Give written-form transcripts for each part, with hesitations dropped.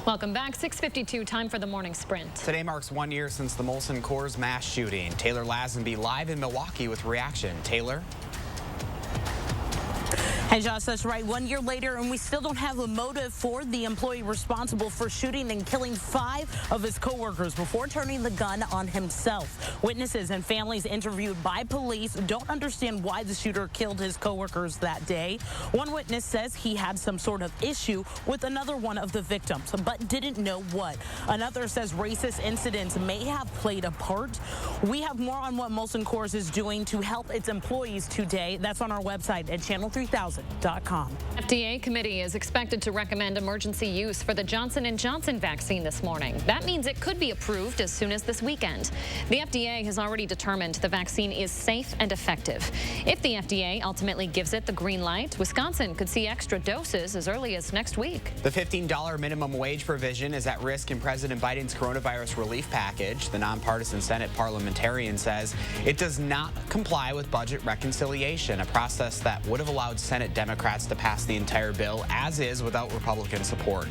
Welcome back. 6:52, time for the morning sprint. Today marks 1 year since the Molson Coors mass shooting. Taylor Lazenby live in Milwaukee with reaction. Taylor? Hey, Josh, that's right. 1 year later, and we still don't have a motive for the employee responsible for shooting and killing 5 of his coworkers before turning the gun on himself. Witnesses and families interviewed by police don't understand why the shooter killed his coworkers that day. One witness says he had some sort of issue with another one of the victims, but didn't know what. Another says racist incidents may have played a part. We have more on what Molson Coors is doing to help its employees today. That's on our website at channel3000.com. FDA committee is expected to recommend emergency use for the Johnson & Johnson vaccine this morning. That means it could be approved as soon as this weekend. The FDA has already determined the vaccine is safe and effective. If the FDA ultimately gives it the green light, Wisconsin could see extra doses as early as next week. The $15 minimum wage provision is at risk in President Biden's coronavirus relief package. The nonpartisan Senate parliamentarian says it does not comply with budget reconciliation, a process that would have allowed Senate Democrats to pass the entire bill as is without Republican support.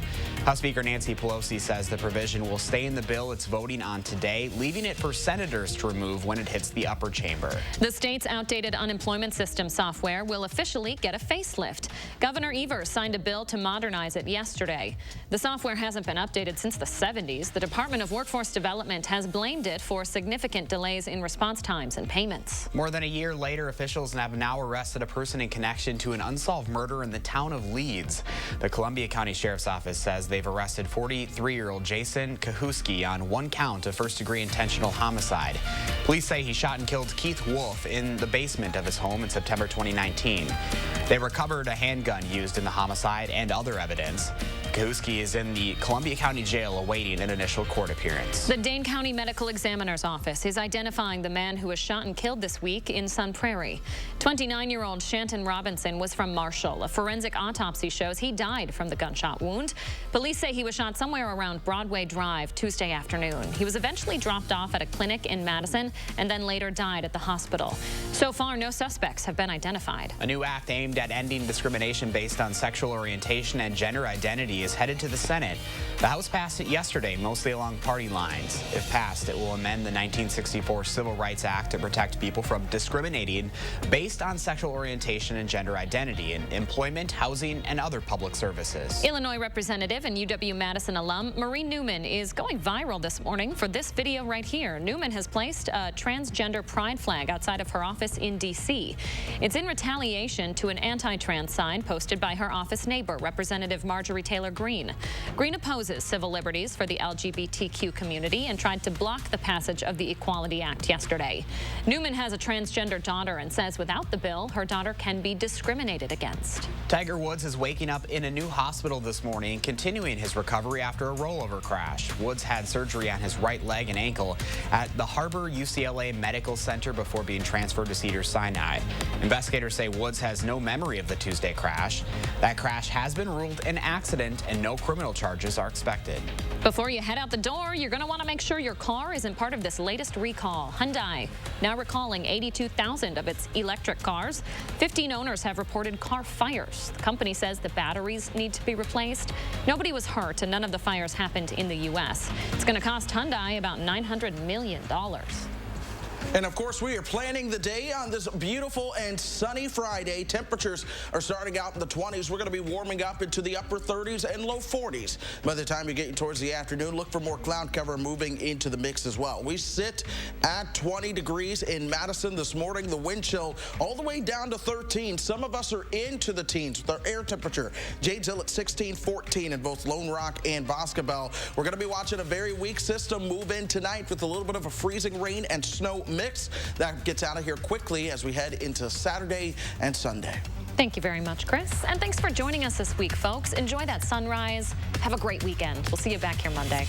House Speaker Nancy Pelosi says the provision will stay in the bill it's voting on today, leaving it for senators to remove when it hits the upper chamber. The state's outdated unemployment system software will officially get a facelift. Governor Evers signed a bill to modernize it yesterday. The software hasn't been updated since the 70s. The Department of Workforce Development has blamed it for significant delays in response times and payments. More than a year later, officials have now arrested a person in connection to an unsolved murder in the town of Leeds. The Columbia County Sheriff's Office says they've arrested 43-year-old Jason Kahuski on 1 count of first-degree intentional homicide. Police say he shot and killed Keith Wolf in the basement of his home in September 2019. They recovered a handgun used in the homicide and other evidence. Kahuski is in the Columbia County Jail awaiting an initial court appearance. The Dane County Medical Examiner's Office is identifying the man who was shot and killed this week in Sun Prairie. 29-year-old Shanton Robinson was from Marshall. A forensic autopsy shows he died from the gunshot wound. Police say he was shot somewhere around Broadway Drive Tuesday afternoon. He was eventually dropped off at a clinic in Madison and then later died at the hospital. So far, no suspects have been identified. A new act aimed at ending discrimination based on sexual orientation and gender identity is headed to the Senate. The House passed it yesterday, mostly along party lines. If passed, it will amend the 1964 Civil Rights Act to protect people from discriminating based on sexual orientation and gender identity in employment, housing, and other public services. Illinois Representative and UW-Madison alum Marie Newman is going viral this morning for this video right here. Newman has placed a transgender pride flag outside of her office in D.C. It's in retaliation to an anti-trans sign posted by her office neighbor, Representative Marjorie Taylor Greene. Greene opposes civil liberties for the LGBTQ community and tried to block the passage of the Equality Act yesterday. Newman has a transgender daughter and says without the bill, her daughter can be discriminated against. Tiger Woods is waking up in a new hospital this morning, continuing his recovery after a rollover crash. Woods had surgery on his right leg and ankle at the Harbor UCLA Medical Center before being transferred to Cedars-Sinai. Investigators say Woods has no memory of the Tuesday crash. That crash has been ruled an accident and no criminal charges are expected. Before you head out the door, you're going to want to make sure your car isn't part of this latest recall. Hyundai now recalling 82,000 of its electric cars. 15 owners have reported car fires. The company says the batteries need to be replaced. Nobody was hurt and none of the fires happened in the U.S. It's going to cost Hyundai about $900 million. And of course, we are planning the day on this beautiful and sunny Friday. Temperatures are starting out in the 20s. We're going to be warming up into the upper 30s and low 40s. By the time you get towards the afternoon, look for more cloud cover moving into the mix as well. We sit at 20 degrees in Madison this morning. The wind chill all the way down to 13. Some of us are into the teens with our air temperature. Janesville at 16, 14 in both Lone Rock and Boscobel. We're going to be watching a very weak system move in tonight with a little bit of a freezing rain and snow mix. That gets out of here quickly as we head into Saturday and Sunday. Thank you very much, Chris. And thanks for joining us this week, folks. Enjoy that sunrise. Have a great weekend. We'll see you back here Monday.